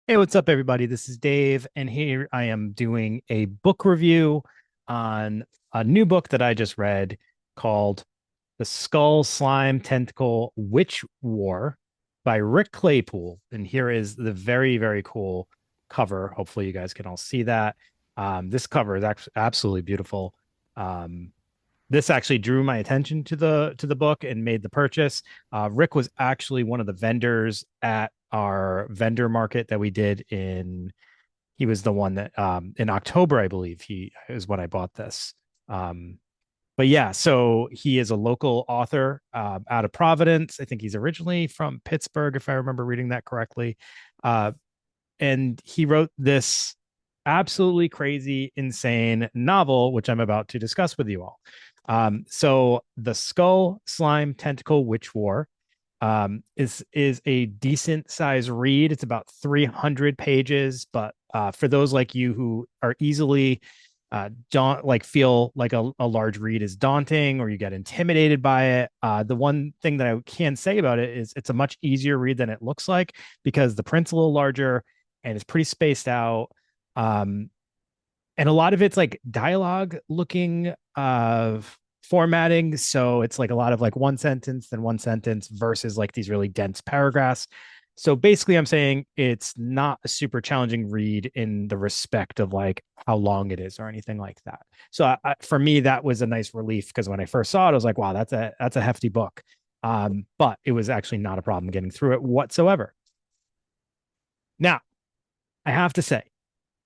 Hey, what's up, everybody? This is Dave, and here I am doing a book review on a new book that I just read called The Skull Slime Tentacle Witch War by Rick Claypool. And here is the very, very cool cover. Hopefully, you guys can all see that. This cover is actually absolutely beautiful. Um, this actually drew my attention to the book and made the purchase. Rick was actually one of the vendors at our vendor market that we did in. He was the one that in October, I believe, he is when I bought this. Um, but yeah, so he is a local author out of Providence. I think he's originally from Pittsburgh, if I remember reading that correctly. Uh, and he wrote this absolutely crazy, insane novel, which I'm about to discuss with you all. So, The Skull Slime Tentacle Witch War is a decent size read. It's about 300 pages, but for those like you who are easily don't like feel like a large read is daunting or you get intimidated by it. The one thing that I can say about it is it's a much easier read than it looks like because the print's a little larger and it's pretty spaced out. Um, and a lot of it's like dialogue looking formatting. So it's like a lot of like one sentence, then one sentence versus like these really dense paragraphs. So basically, I'm saying it's not a super challenging read in the respect of like how long it is or anything like that. So for me, that was a nice relief because when I first saw it, I was like, wow, that's a hefty book. But it was actually not a problem getting through it whatsoever. Now, I have to say,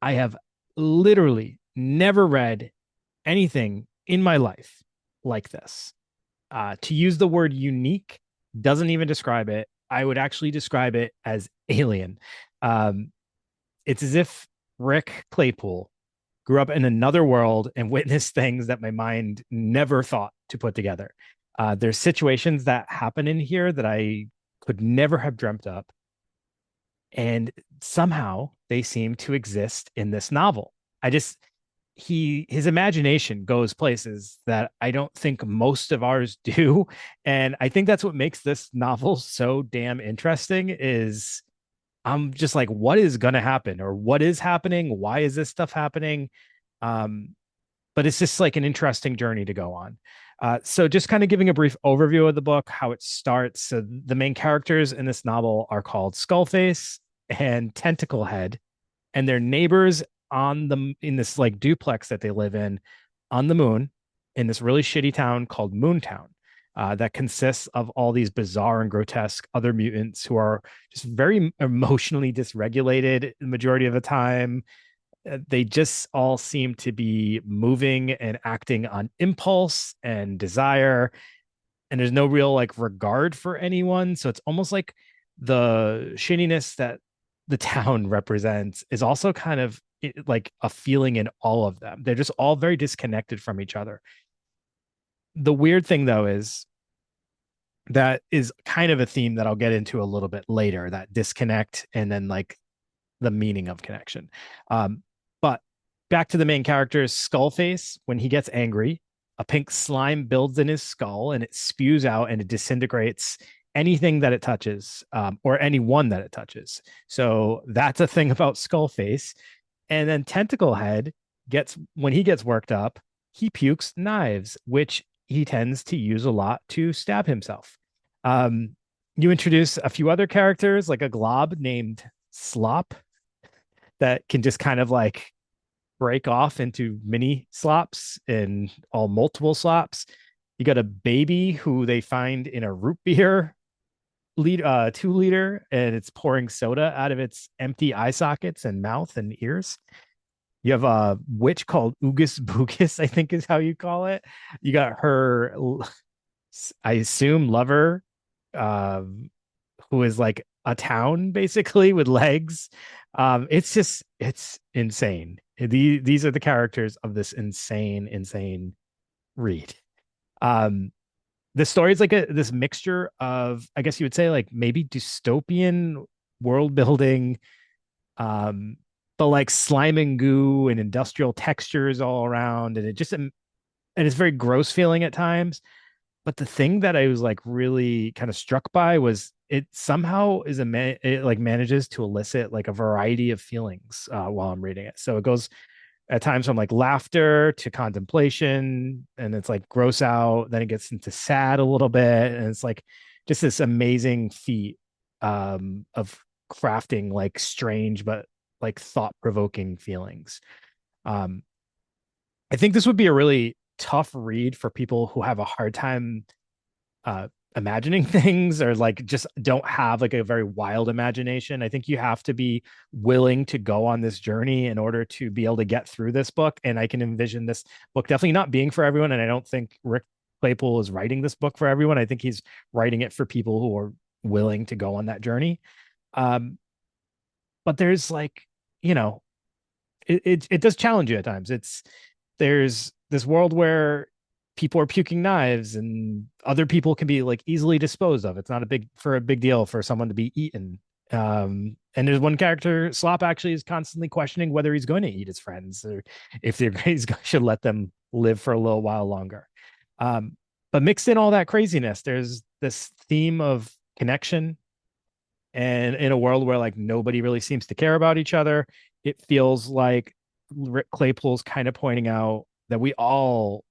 I have literally never read anything in my life like this. To use the word unique doesn't even describe it. I would actually describe it as alien. Um, it's as if Rick Claypool grew up in another world and witnessed things that my mind never thought to put together. There's situations that happen in here that I could never have dreamt up, and somehow they seem to exist in this novel. I just his imagination goes places that I don't think most of ours do, and I think that's what makes this novel so damn interesting is I'm just like what is going to happen or what is happening, why is this stuff happening? um but it's just like an interesting journey to go on. So just kind of giving a brief overview of the book, how it starts. So the main characters in this novel are called Skullface and Tentacle Head, and they're neighbors on the in this like duplex that they live in on the moon in this really shitty town called Moontown. That consists of all these bizarre and grotesque other mutants who are just very emotionally dysregulated the majority of the time. They just all seem to be moving and acting on impulse and desire, and there's no real like regard for anyone. So it's almost like the shittiness that the town represents is also kind of like a feeling in all of them. They're just all very disconnected from each other. The weird thing though is that is kind of a theme that I'll get into a little bit later, that disconnect and then like the meaning of connection. But back to the main character's Skullface. When he gets angry, a pink slime builds in his skull and it spews out and it disintegrates anything that it touches, or anyone that it touches. So that's a thing about Skullface. And then Tentacle Head gets, when he gets worked up, he pukes knives, which he tends to use a lot to stab himself. Um, you introduce a few other characters, like a glob named Slop, that can just kind of like break off into mini slops and all multiple slops. You got a baby who they find in a root beer 2 liter, and it's pouring soda out of its empty eye sockets and mouth and ears. You have a witch called Ugus Bugus, I think is how you call it. You got her, I assume, lover, uh, who is like a town basically with legs. It's just it's insane. These are the characters of this insane read. Um, the story is like this mixture of, I guess you would say, like maybe dystopian world building, um, but like slime and goo and industrial textures all around, and it's very gross feeling at times. But the thing that I was like really kind of struck by was it somehow is it like manages to elicit like a variety of feelings while I'm reading it. So it goes at times from like laughter to contemplation, and it's like gross out, then it gets into sad a little bit, and it's like just this amazing feat of crafting like strange but like thought-provoking feelings. um I think this would be a really tough read for people who have a hard time uh imagining things, or like just don't have like a very wild imagination. I think you have to be willing to go on this journey in order to be able to get through this book. And I can envision this book definitely not being for everyone. And I don't think Rick Claypool is writing this book for everyone. I think he's writing it for people who are willing to go on that journey. Um, but there's like, you know, it does challenge you at times. There's this world where people are puking knives and other people can be like easily disposed of. It's not a big deal for someone to be eaten. And there's one character, Slop, actually is constantly questioning whether he's going to eat his friends or if he should let them live for a little while longer. Um, but mixed in all that craziness, there's this theme of connection. And in a world where like nobody really seems to care about each other, it feels like Rick Claypool's kind of pointing out that we all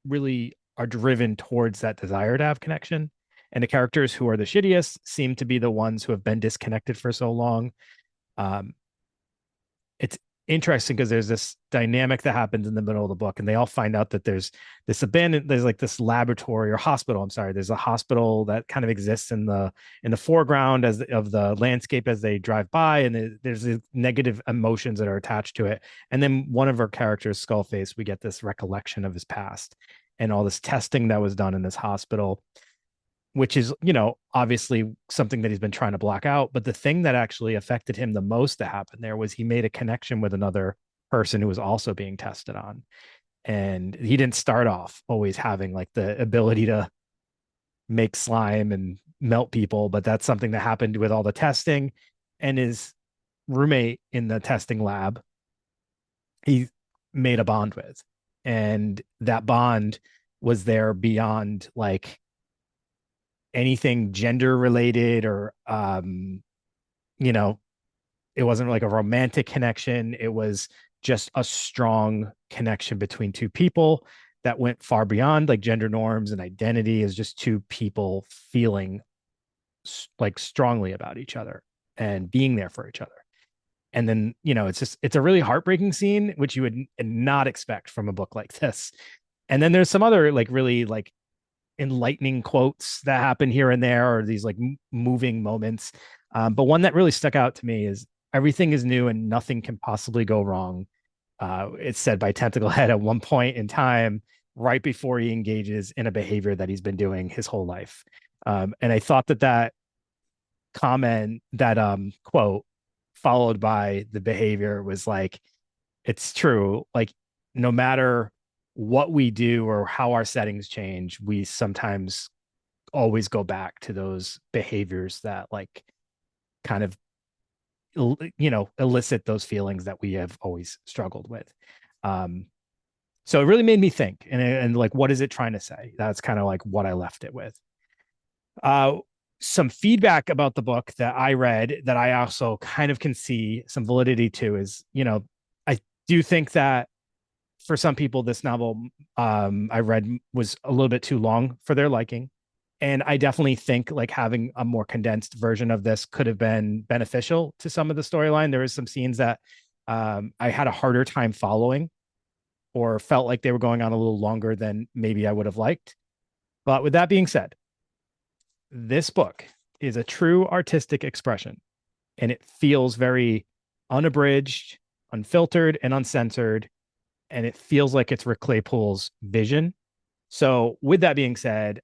really are driven towards that desire to have connection. And the characters who are the shittiest seem to be the ones who have been disconnected for so long. Um, it's interesting because there's this dynamic that happens in the middle of the book, and they all find out that there's like this laboratory or hospital. I'm sorry, there's a hospital that kind of exists in the foreground of the landscape as they drive by, and there's the negative emotions that are attached to it. And then one of our characters, Skullface, we get this recollection of his past and all this testing that was done in this hospital, which is, you know, obviously something that he's been trying to block out. But the thing that actually affected him the most that happened there was he made a connection with another person who was also being tested on. And he didn't start off always having like the ability to make slime and melt people, but that's something that happened with all the testing. And his roommate in the testing lab, he made a bond with. And that bond was there beyond like anything gender related or you know, it wasn't like a romantic connection. It was just a strong connection between two people that went far beyond like gender norms and identity, is just two people feeling like strongly about each other and being there for each other. And then, you know, it's a really heartbreaking scene which you would not expect from a book like this. And then there's some other like really like enlightening quotes that happen here and there, or these like moving moments. But one that really stuck out to me is everything is new and nothing can possibly go wrong. It's said by Tentacle Head at one point in time, right before he engages in a behavior that he's been doing his whole life. And I thought that comment, that quote, followed by the behavior was like, it's true. Like, no matter what we do or how our settings change, we sometimes always go back to those behaviors that like kind of, you know, elicit those feelings that we have always struggled with. So it really made me think, and like, what is it trying to say? That's kind of like what I left it with. uh some feedback about the book that I read that I also kind of can see some validity to is, you know, I do think that for some people, this novel I read was a little bit too long for their liking. And I definitely think like having a more condensed version of this could have been beneficial to some of the storyline. There was some scenes that I had a harder time following, or felt like they were going on a little longer than maybe I would have liked. But with that being said, this book is a true artistic expression, and it feels very unabridged, unfiltered, and uncensored, and it feels like it's Rick Claypool's vision. So, with that being said,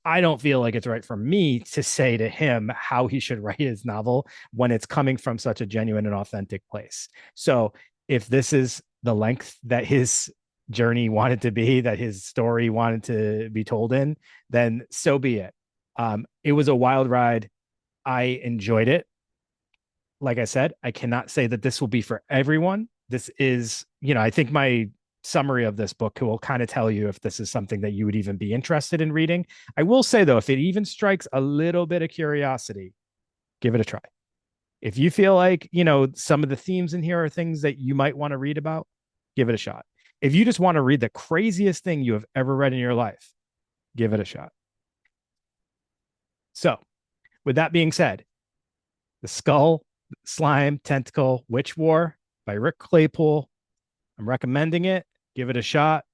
I don't feel like it's right for me to say to him how he should write his novel when it's coming from such a genuine and authentic place. So, if this is the length that his journey wanted to be, that his story wanted to be told in, then so be it. It was a wild ride. I enjoyed it. Like I said, I cannot say that this will be for everyone. This is, you know, I think my summary of this book who will kind of tell you if this is something that you would even be interested in reading. I will say, though, if it even strikes a little bit of curiosity, give it a try. If you feel like, some of the themes in here are things that you might want to read about, give it a shot. If you just want to read the craziest thing you have ever read in your life, give it a shot. So, with that being said, The Skull, Slime, Tentacle, Witch War by Rick Claypool. I'm recommending it. Give it a shot.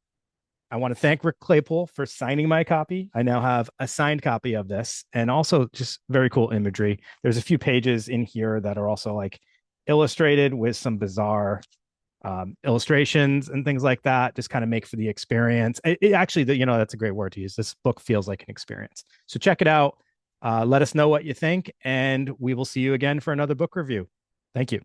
I want to thank Rick Claypool for signing my copy. I now have a signed copy of this, and also just very cool imagery. There's a few pages in here that are also like illustrated with some bizarre illustrations and things like that. Just kind of make for the experience. It actually, that's a great word to use. This book feels like an experience. So check it out. Let us know what you think, and we will see you again for another book review. Thank you.